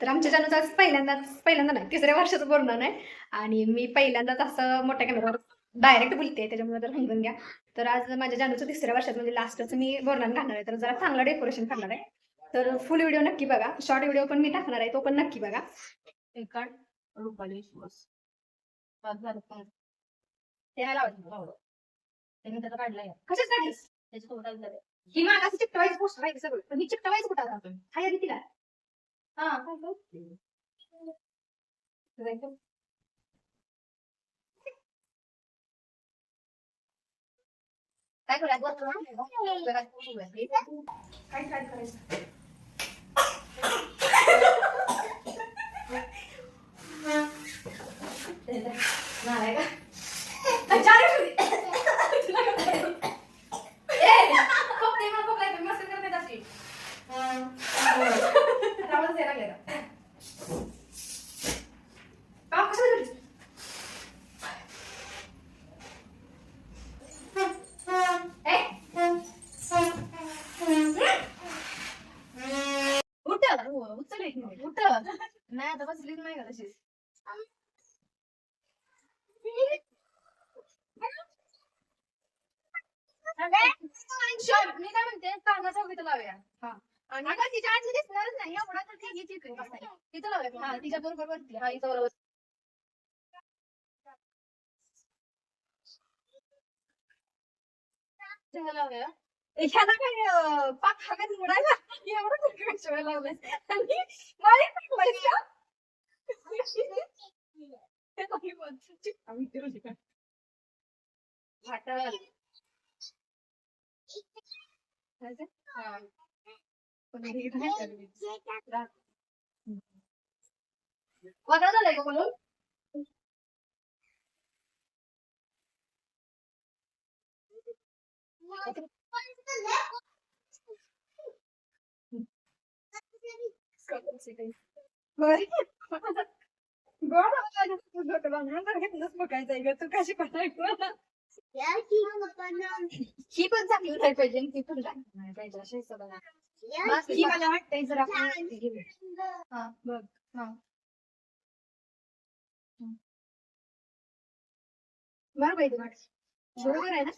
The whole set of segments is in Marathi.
तर आमच्या जानूचं आज पहिल्यांदा नाही, तिसऱ्या वर्षाचं बोलणार आहे आणि मी पहिल्यांदाच असं मोठ्या कॅमेऱ्यावर डायरेक्ट बोलते, त्याच्यामुळे जर समजून घ्या. तर आज माझ्या जानूचं तिसऱ्या वर्षात म्हणजे लास्टच मी बोलणार घालणार आहे, तर जरा चांगलं डेकोरेशन करणार आहे. तर फुल व्हिडिओ नक्की बघा, शॉर्ट व्हिडिओ पण मी टाकणार आहे, तो पण नक्की बघा. एकाड रुपाली बस त्याला लावलं त्यांनी त्याचा काढलाय कशाच काढलीस? त्याच्यासोबत झालं ही मागास चिकटवायचं पोस्टर आहे सगळं, पण ही चिकटवायचं कुठं आता? हाय आधी तिला. हा काय करूया काय काय करायचं? नाही का नाही आता बसलीच नाही का तशीच मी काय म्हणते कानाचा इथं लावूया आणि आता तिच्या आजी दिसणारच नाही एवढा तर ती घ्यायची तिथं लावूया हा तिच्या बरोबर वरती हा इथं बरोबर लावूया ह्याला काय पाच हातात मुडायला एवढं शिवाय लावलंय आणि मला टाकलायस का फाटल वगळा झालाय का बोलून बघायचंय तू कशी करायचं ही पण चांगली नाही पाहिजे ती पण चांगली नाही पाहिजे अशी बघा ही मला वाटतंय जर आपण हा बघ हा बरोबर आहे बरोबर आहे ना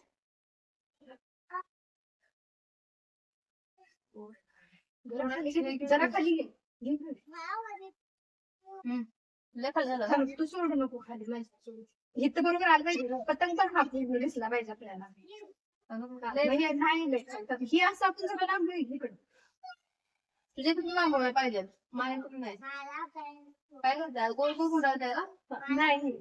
जरा खाली तू सोडू नको खाली इथं बरोबर आलं पाहिजे पतंग पण हात दिसला पाहिजे आपल्याला ही असं आपण सगळं लांब इकडे तुझे तुम्ही मागवायला पाहिजे माझ्याकडून नाही काय करताय गोल गोल उडवताय का नाही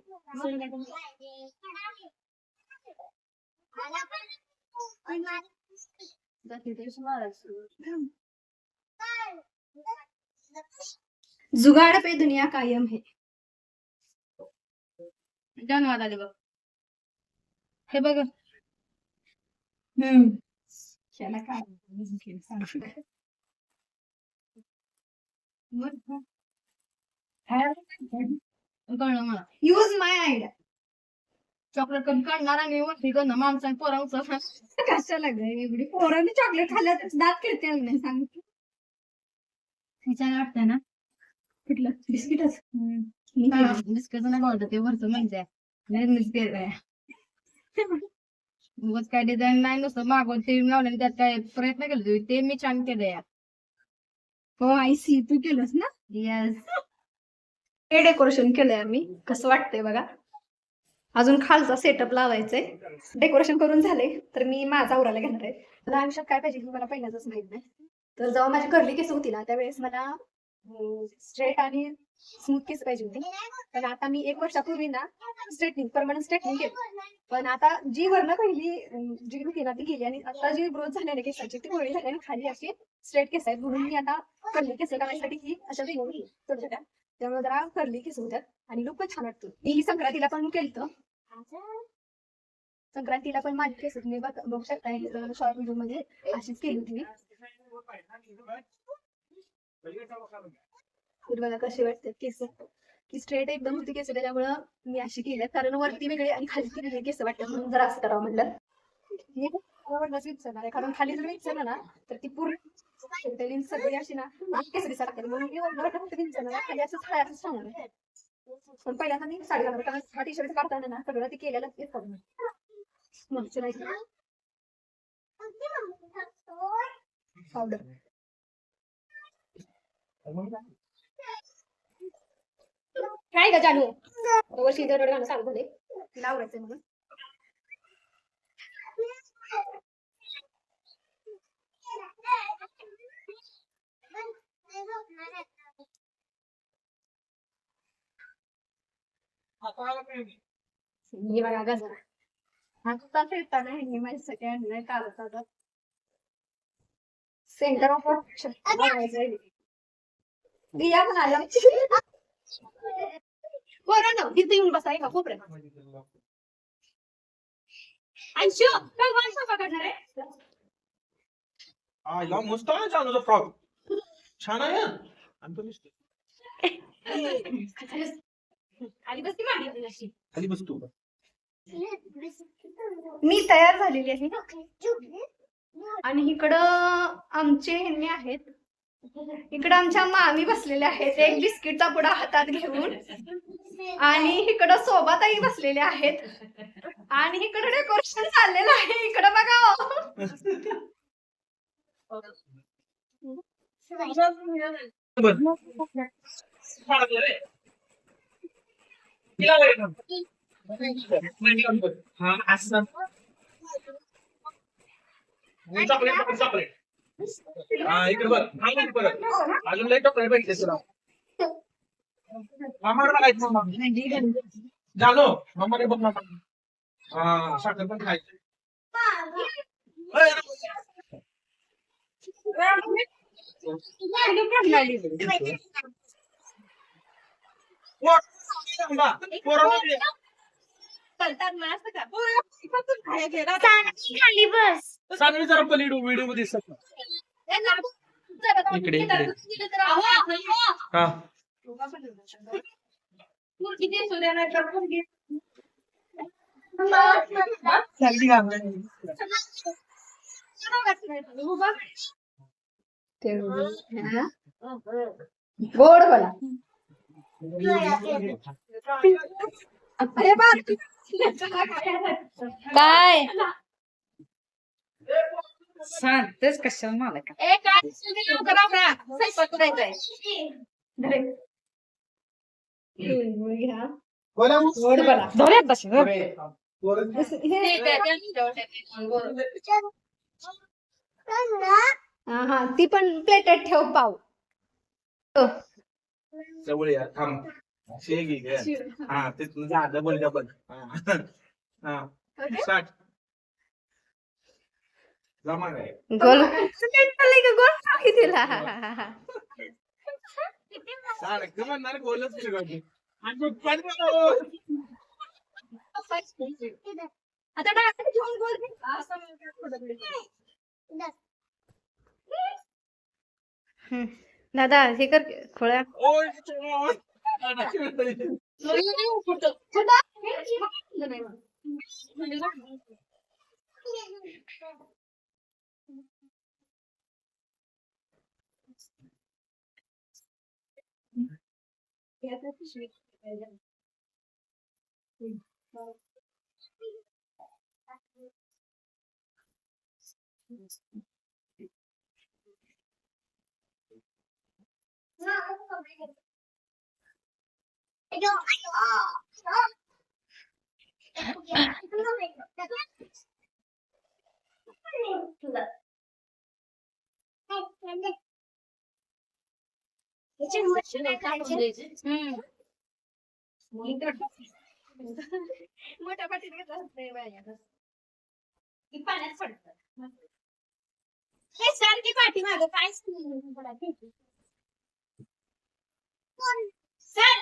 जुगाड़ पे दुनिया कायम है धन्यवाद आले बघ हे बघ त्याला काय कळलं मला यूज माय आयडिया चॉकलेट कमी काढणार आणि वरती करणं माणसाने पोरांचं कशाला ग एवढी पोरांनी चॉकलेट खाल्ल्यात दात किडते नाही सांगितलं तिच्याला वाटतंय ना कुठलं बिस्किटच बिस्किट नाही आवडत ते वरचं म्हणजे बिस्किट उगाच काय डिझाईन नाही नुसतं मागवून ते लावले त्यात काय प्रयत्न केले ते मी छान केलं या हो आय सी तू केलंस ना येस हे डेकोरेशन केलंय आम्ही कसं वाटतंय बघा अजून खालचा सेटअप लावायचंय डेकोरेशन करून झाले तर मी माझा आवरायला घेणार आहे मला आयुष्यात काय पाहिजे हे मला पहिल्याच माहित नाही तर जेव्हा माझी कर्ली केस होती ना त्यावेळेस मला स्ट्रेट आणि स्मूथ केस पाहिजे होती पण आता मी 1 वर्षापूर्वी ना स्ट्रेटनिंग परमनंट स्ट्रेटनिंग केली पण आता जी वर्ण पहिली जी होती ना ती गेली आणि आता जी ग्रोथ झाली केसाची ती गोळी झाली आणि खाली अशी स्ट्रेट केस आहेत म्हणून मी आता कर्ली केस काढण्यासाठी ही अशा वेगळी छोट्या त्यामुळे जरा कर्ली केस होत्यात आणि लुक पण छान वाटतो मी संक्रांतीला पण केलं संक्रांतीला पण माझी केस तुम्ही बघू शकता शॉर्ट व्हिडिओ मध्ये अशीच केली होती बघा कशी वाटते केस की स्ट्रेट एकदम होती केस त्याच्यामुळं मी अशी केली कारण वरती वेगळी आणि खाली वेगळी केस वाटतात म्हणून जरा असं करावं म्हटलं विचारणार आहे कारण खाली जर विचारलं ना तर ती पूर्ण ते लिंक सगळी अशी ना केसरी सारखं म्हणून मी वरनं फक्त लिंकचं ना खाली असं छाया असं सांगणार आहे. पण पहिल्यांदा मी साडी घालणार कारण हा टी-शर्ट काढताना ना सगळं ते केलेलं येतं मॉइश्चरायझर पावडर काय ग जानू वर्षी जर गाणं चालू झाले तिला आवडायचं म्हणून मी बघा गजरा आता फिरताना ह्यांनी माझ्यासाठी आणलाय कागद सेंटर ऑफ अट्रॅक्शन दिया म्हणाला बरं ना तिथे येऊन बसाय का खूप रे अंशू काय माणसं पकडणार आहे आईला मस्त आहे चालूचा फ्रॉक छान आहे हं. आणि तो दिसतो. खाली बसती मांडी अशी खाली बस तू मी तयार झालेली आहे आणि इकडं आमचे ह्यांनी आहेत इकडं आमच्या मामी बसलेल्या आहेत एक बिस्किटचा पुडा हातात घेऊन आणि इकडं सोबाताई बसलेल्या आहेत आणि इकडं डेकोरेशन चाललेलं आहे इकडं बघा चॉकलेट हा इकडे बघ हा परत अजून लई चॉकलेट भेटते तुला मामाकडे बघायचं मामा जानो मामाकडे बघ मामा हा साखर पण खायचं खाली बस चांगली जरा पण व्हिडिओ मध्ये दिसत इकडे हा गोड बोला काय सांगतेच कशाला मला का गोड बोला धोऱ्यात बस हा ती पण प्लेटेत ठेव पाव जवळ या थांब शेगी ग हा ते तुझा डबल डबल हा स्टार्ट जमा काय गोल गोल टाकी तिला सारखं म्हणणार बोलच नाही आता डायरेक्ट घेऊन गोल दादा हे कर खोळ्या मोठ्या पाठीत घेतला पाण्यात पडत हे सारखी पाठी माग काय सर